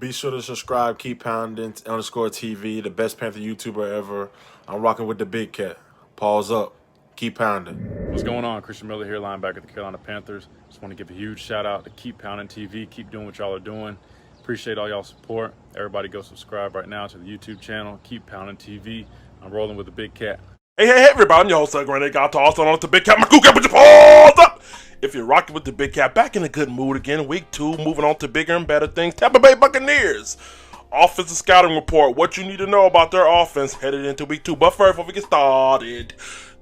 Be sure to subscribe, keep pounding, _TV, the best Panther YouTuber ever. I'm rocking with the big cat. Pause up. Keep pounding. What's going on? Christian Miller here, linebacker of the Carolina Panthers. Just want to give a huge shout out to Keep Pounding TV. Keep doing what y'all are doing. Appreciate all y'all support. Everybody go subscribe right now to the YouTube channel, Keep Pounding TV. I'm rolling with the big cat. Hey, everybody, I'm your host, Granny. Got to also on with the big cat. My cool cat, put your paws up. If you're rocking with the big cat, back in a good mood again. Week 2, moving on to bigger and better things. Tampa Bay Buccaneers. Offensive scouting report. What you need to know about their offense headed into week 2. But first, before we get started,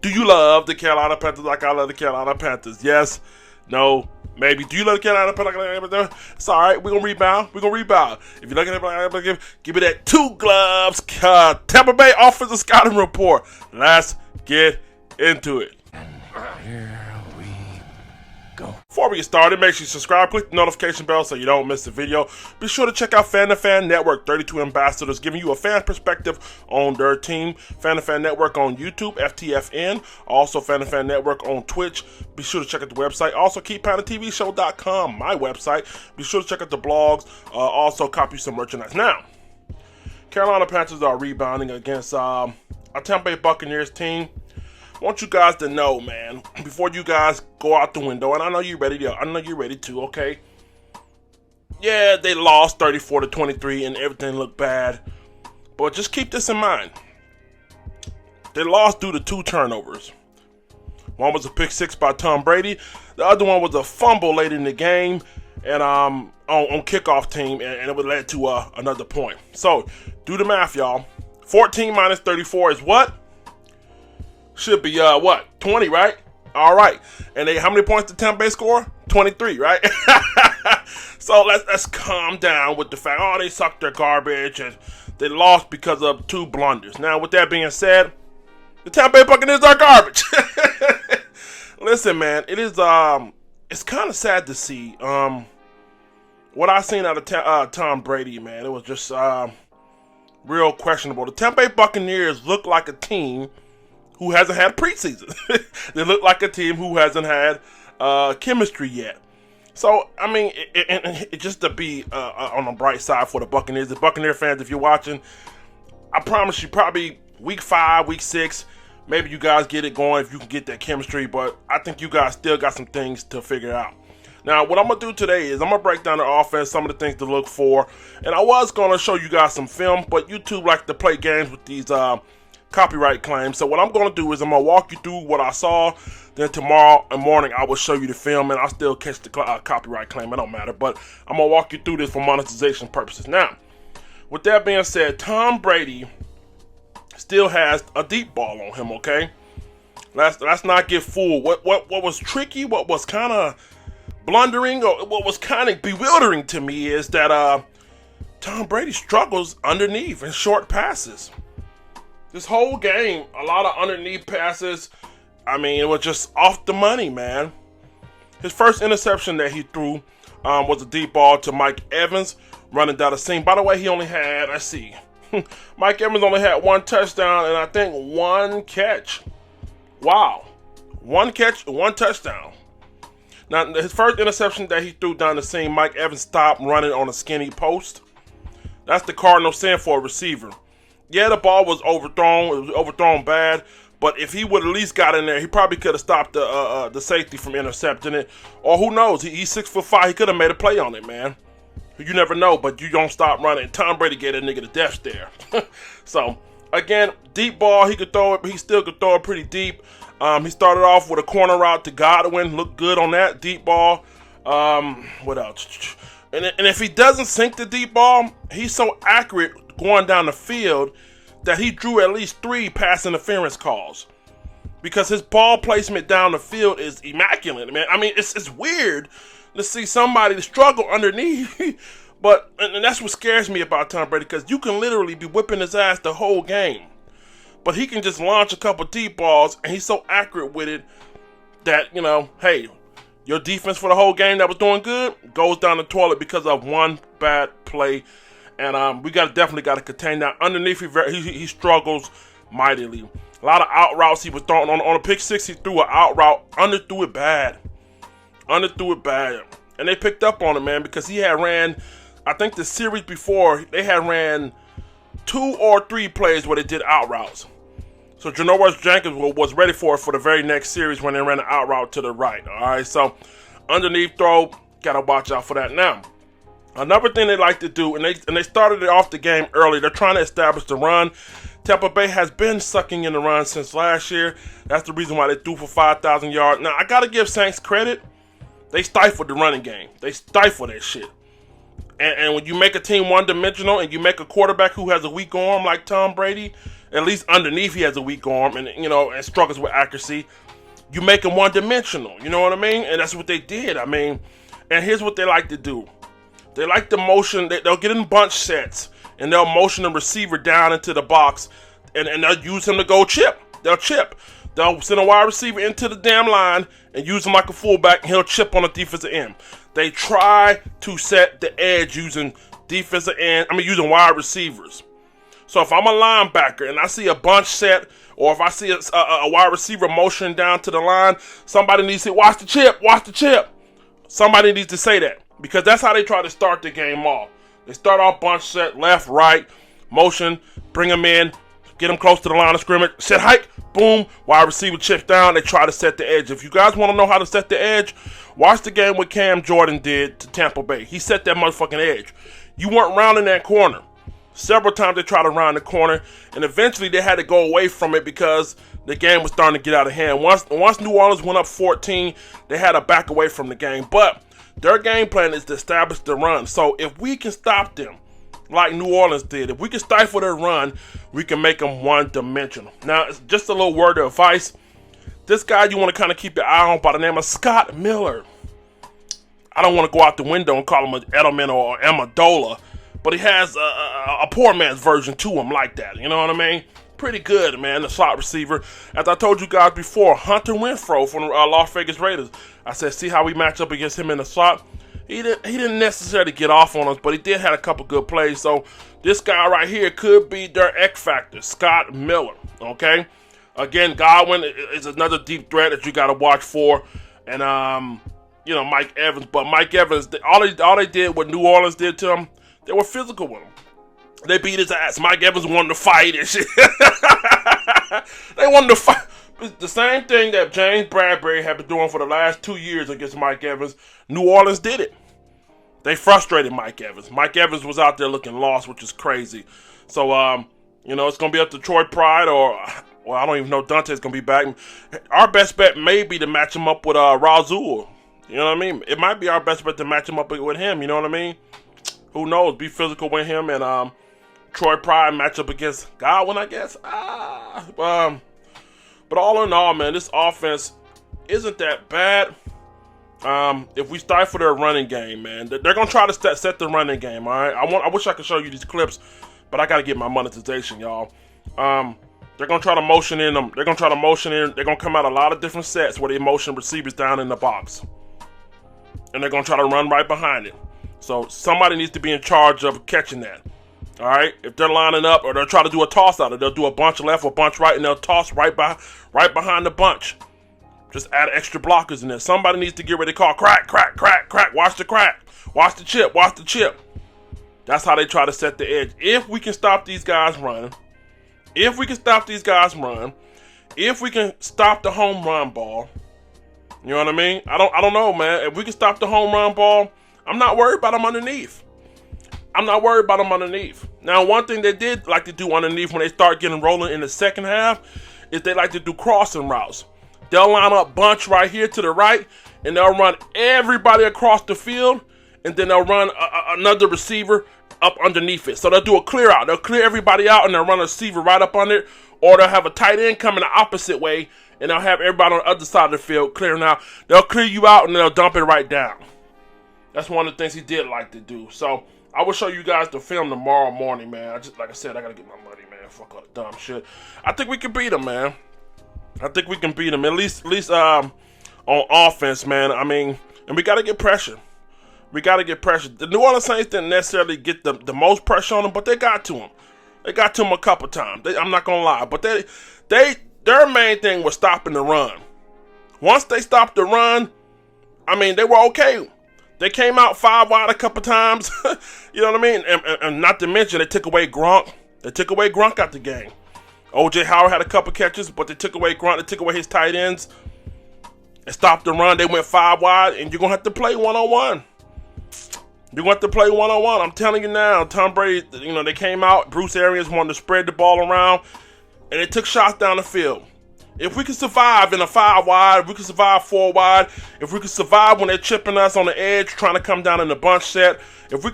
do you love the Carolina Panthers like I love the Carolina Panthers? Yes? No? Maybe. Do you love the Carolina Panthers? It's all right. We're going to rebound. If you're looking at give me that 2 gloves. Tampa Bay offensive scouting report. Let's get into it. Here we go. Before we get started, make sure you subscribe, click the notification bell so you don't miss the video. Be sure to check out Fan to Fan Network, 32 ambassadors giving you a fan perspective on their team. Fan to Fan Network on YouTube, FTFN. Also Fan to Fan Network on Twitch. Be sure to check out the website. Also KeepPoundingTVShow.com, my website. Be sure to check out the blogs. Also copy some merchandise. Now, Carolina Panthers are rebounding against a Tampa Bay Buccaneers team. I want you guys to know, man, before you guys go out the window, and I know you're ready to, okay? Yeah, they lost 34-23 and everything looked bad. But just keep this in mind. They lost due to 2 turnovers. One was a pick 6 by Tom Brady. The other one was a fumble late in the game and on kickoff team, and it would lead to another point. So, do the math, y'all. 14 minus 34 is what? Should be, 20, right? All right. And how many points did Tampa Bay score? 23, right? So let's calm down with the fact, they sucked their garbage and they lost because of 2 blunders. Now, with that being said, the Tampa Bay Buccaneers are garbage. Listen, man, it is, it's kind of sad to see what I seen out of Tom Brady, man. It was just real questionable. The Tampa Bay Buccaneers look like a team who hasn't had preseason. They look like a team who hasn't had chemistry yet. So, I mean, it just to be on the bright side for the Buccaneers. The Buccaneer fans, if you're watching, I promise you probably week 5, week 6, maybe you guys get it going if you can get that chemistry, but I think you guys still got some things to figure out. Now, what I'm going to do today is I'm going to break down the offense, some of the things to look for, and I was going to show you guys some film, but YouTube likes to play games with these copyright claims. So what I'm going to do is I'm going to walk you through what I saw. Then tomorrow morning I will show you the film, and I'll still catch the copyright claim. It don't matter, but I'm going to walk you through this for monetization purposes. Now, with that being said, Tom Brady still has a deep ball on him, okay? Let's not get fooled. What was tricky, what was kind of blundering, or what was kind of bewildering to me is that Tom Brady struggles underneath in short passes. This whole game, a lot of underneath passes. I mean, it was just off the money, man. His first interception that he threw was a deep ball to Mike Evans running down the seam. By the way, he only had, Mike Evans only had 1 touchdown and I think 1 catch. Wow. 1 catch, 1 touchdown. Now, his first interception that he threw down the seam, Mike Evans stopped running on a skinny post. That's the Cardinal saying for a receiver. Yeah, the ball was overthrown. It was overthrown bad. But if he would at least got in there, he probably could have stopped the safety from intercepting it. Or who knows? He's 6'5". He could have made a play on it, man. You never know, but you don't stop running. Tom Brady gave that nigga the death stare. So, again, deep ball. He could throw it, but he still could throw it pretty deep. He started off with a corner route to Godwin. Looked good on that deep ball. What else? And if he doesn't sink the deep ball, he's so accurate going down the field that he drew at least 3 pass interference calls because his ball placement down the field is immaculate, man. I mean, it's weird to see somebody struggle underneath, but and that's what scares me about Tom Brady, because you can literally be whipping his ass the whole game, but he can just launch a couple deep balls and he's so accurate with it that, hey, your defense for the whole game that was doing good goes down the toilet because of 1 bad play. And we definitely got to contain that. Underneath, he struggles mightily. A lot of out routes he was throwing. On a pick 6, he threw an out route. Underthrew it bad. And they picked up on him, man, because he had ran I think the series before, they had ran 2 or 3 plays where they did out routes. So Janoris Jenkins was ready for it for the very next series when they ran an out route to the right. All right, so underneath throw, gotta watch out for that. Now, another thing they like to do, and they started it off the game early. They're trying to establish the run. Tampa Bay has been sucking in the run since last year. That's the reason why they threw for 5,000 yards. Now, I gotta give Saints credit. They stifled the running game. They stifled that shit. And when you make a team one-dimensional and you make a quarterback who has a weak arm like Tom Brady, at least underneath he has a weak arm and and struggles with accuracy, you make him one-dimensional. You know what I mean? And that's what they did. I mean, and here's what they like to do. They like the motion. They'll get in bunch sets and they'll motion the receiver down into the box and they'll use him to go chip. They'll chip. They'll send a wide receiver into the damn line and use him like a fullback, and he'll chip on the defensive end. They try to set the edge using using wide receivers. So if I'm a linebacker and I see a bunch set, or if I see a wide receiver motion down to the line, somebody needs to say, watch the chip, watch the chip. Somebody needs to say that, because that's how they try to start the game off. They start off bunch set, left, right, motion, bring them in, get them close to the line of scrimmage, set hike, boom, wide receiver chips down, they try to set the edge. If you guys want to know how to set the edge, watch the game what Cam Jordan did to Tampa Bay. He set that motherfucking edge. You weren't rounding that corner. Several times they tried to round the corner, and eventually they had to go away from it because the game was starting to get out of hand. Once New Orleans went up 14, they had to back away from the game. But their game plan is to establish the run. So if we can stop them, like New Orleans did, if we can stifle their run, we can make them one-dimensional. Now, it's just a little word of advice. This guy you want to kind of keep your eye on by the name of Scott Miller. I don't want to go out the window and call him an Edelman or Amendola, but he has a poor man's version to him like that. You know what I mean? Pretty good, man, the slot receiver. As I told you guys before, Hunter Renfrow from the Las Vegas Raiders. I said, see how we match up against him in the slot? He didn't necessarily get off on us, but he did have a couple good plays. So this guy right here could be their X factor, Scott Miller. Okay. Again, Godwin is another deep threat that you got to watch for, and Mike Evans. But Mike Evans, all they did, what New Orleans did to him, they were physical with him. They beat his ass. Mike Evans wanted to fight and shit. They wanted to fight. The same thing that James Bradbury had been doing for the last 2 years against Mike Evans, New Orleans did it. They frustrated Mike Evans. Mike Evans was out there looking lost, which is crazy. So, it's going to be up to Troy Pride I don't even know if Dante's going to be back. Our best bet may be to match him up with Razul. You know what I mean? It might be our best bet to match him up with him. You know what I mean? Who knows? Be physical with him and Troy Pride match up against Godwin, I guess. But all in all, man, this offense isn't that bad. If we stifle their running game, man, they're going to try to set the running game, all right? I wish I could show you these clips, but I got to get my monetization, y'all. They're going to try to motion in them. They're going to come out a lot of different sets where they motion receivers down in the box. And they're going to try to run right behind it. So somebody needs to be in charge of catching that. All right, if they're lining up or they'll try to do a toss out, or they'll do a bunch left or bunch right, and they'll toss right behind the bunch. Just add extra blockers in there. Somebody needs to get ready to call crack, crack, crack, crack. Watch the crack. Watch the chip. Watch the chip. That's how they try to set the edge. If we can stop these guys running, if we can stop the home run ball, you know what I mean? I don't know, man. If we can stop the home run ball, I'm not worried about them underneath. Now, one thing they did like to do underneath when they start getting rolling in the second half is they like to do crossing routes. They'll line up bunch right here to the right, and they'll run everybody across the field, and then they'll run another receiver up underneath it. So they'll do a clear out. They'll clear everybody out, and they'll run a receiver right up under it, or they'll have a tight end coming the opposite way, and they'll have everybody on the other side of the field clearing out. They'll clear you out, and they'll dump it right down. That's one of the things he did like to do. So I will show you guys the film tomorrow morning, man. Like I said, I got to get my money, man. Fuck all the dumb shit. I think we can beat them, man. At least on offense, man. I mean, and we got to get pressure. The New Orleans Saints didn't necessarily get the most pressure on them, but they got to them. They got to them a couple times. I'm not going to lie. But their main thing was stopping the run. Once they stopped the run, I mean, they were okay. They came out 5 wide a couple times. You know what I mean? And not to mention, they took away Gronk. They took away Gronk out the game. O.J. Howard had a couple catches, but they took away Gronk. They took away his tight ends and stopped the run. They went 5 wide, and you're going to have to play one-on-one. You're going to have to play one-on-one. I'm telling you now, Tom Brady, they came out. Bruce Arians wanted to spread the ball around, and they took shots down the field. If we can survive in a 5 wide, if we can survive 4 wide, if we can survive when they're chipping us on the edge, trying to come down in the bunch set, if we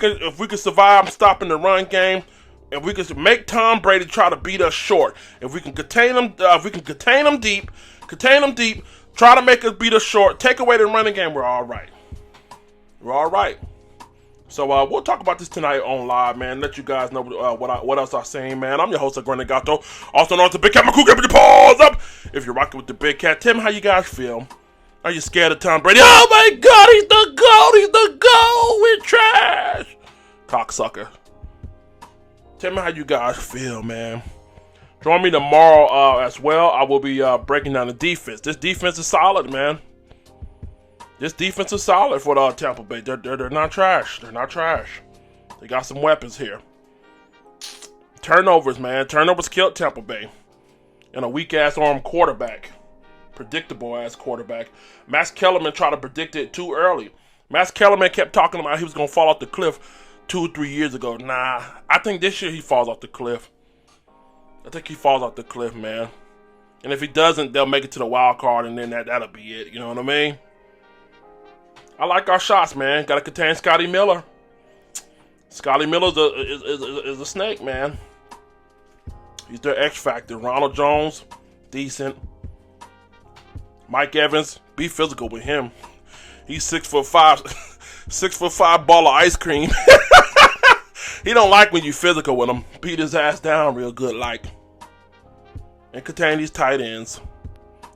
can survive stopping the run game, if we can make Tom Brady try to beat us short, if we can contain them deep, try to make us beat us short, take away the running game, we're all right. We're all right. So we'll talk about this tonight on live, man. Let you guys know what else I'm saying, man. I'm your host, Grande Gato. Also known as the Big Cat. My cool cat, put your paws up. If you're rocking with the Big Cat, tell me how you guys feel. Are you scared of Tom Brady? Oh my God, he's the GOAT. He's the GOAT. We're trash. Cocksucker. Tell me how you guys feel, man. Join me tomorrow as well. I will be breaking down the defense. This defense is solid, man. This defense is solid for the Tampa Bay. They're not trash. They're not trash. They got some weapons here. Turnovers, man. Turnovers killed Tampa Bay. And a weak-ass arm quarterback. Predictable-ass quarterback. Max Kellerman tried to predict it too early. Max Kellerman kept talking about he was going to fall off the cliff 2 or 3 years ago. Nah, I think this year he falls off the cliff. I think he falls off the cliff, man. And if he doesn't, they'll make it to the wild card, and then that'll be it. You know what I mean? I like our shots, man. Got to contain Scotty Miller. Scotty Miller is a snake, man. He's their X factor. Ronald Jones, decent. Mike Evans, be physical with him. He's 6'5", 6'5" ball of ice cream. He don't like when you physical with him. Beat his ass down real good, like. And contain these tight ends.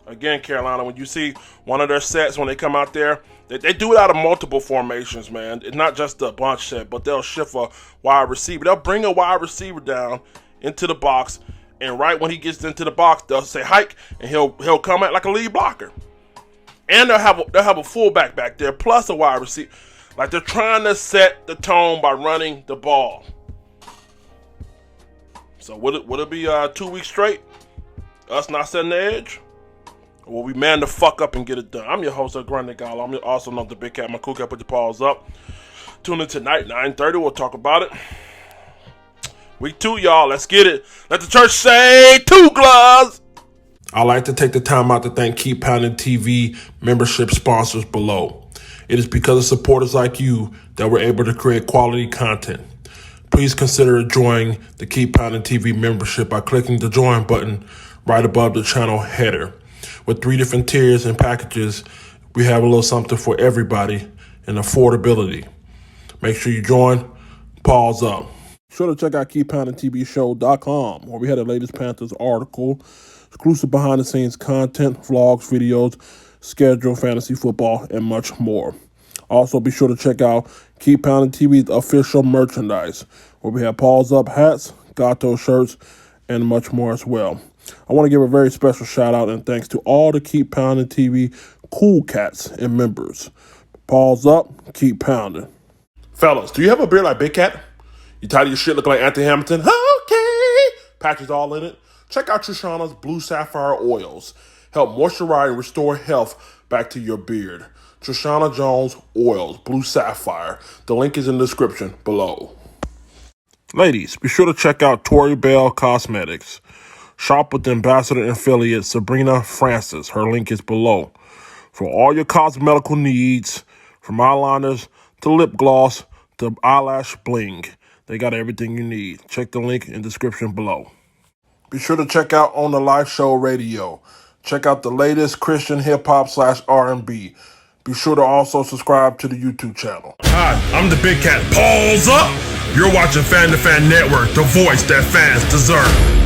Again, Carolina, when you see one of their sets when they come out there, they do it out of multiple formations, man. It's not just a bunch set, but they'll shift a wide receiver. They'll bring a wide receiver down into the box, and right when he gets into the box, they'll say hike, and he'll come out like a lead blocker. And they'll have a fullback back there, plus a wide receiver. Like they're trying to set the tone by running the ball. So would it be 2 weeks straight? Us not setting the edge? Well, we man the fuck up and get it done. I'm your host, Grande Gato. I'm also known as the Big Cat. My cool cat, put your paws up. Tune in tonight, 9:30. We'll talk about it. Week 2, y'all. Let's get it. Let the church say 2 gloves. I'd like to take the time out to thank Keep Pounding TV membership sponsors below. It is because of supporters like you that we're able to create quality content. Please consider joining the Keep Pounding TV membership by clicking the join button right above the channel header. With 3 different tiers and packages, we have a little something for everybody and affordability. Make sure you join. Pause up. Be sure to check out KeepPoundingTVShow.com, where we had the latest Panthers article, exclusive behind-the-scenes content, vlogs, videos, schedule, fantasy football, and much more. Also, be sure to check out Keep Pounding TV's official merchandise, where we have Pause Up hats, Gato shirts, and much more as well. I want to give a very special shout out and thanks to all the Keep Pounding TV cool cats and members. Pause up, keep pounding. Fellas, do you have a beard like Big Cat? You tired of your shit looking like Anthony Hamilton? Okay. Patches all in it? Check out Trishana's Blue Sapphire Oils. Help moisturize and restore health back to your beard. Trishana Jones Oils, Blue Sapphire. The link is in the description below. Ladies, be sure to check out Tori Bell Cosmetics. Shop with the ambassador and affiliate Sabrina Francis. Her link is below. For all your cosmetical needs, from eyeliners to lip gloss to eyelash bling, they got everything you need. Check the link in the description below. Be sure to check out On the Life Show Radio. Check out the latest Christian hip-hop / R&B. Be sure to also subscribe to the YouTube channel. Hi, I'm the Big Cat. Pause up! You're watching Fan to Fan Network, the voice that fans deserve.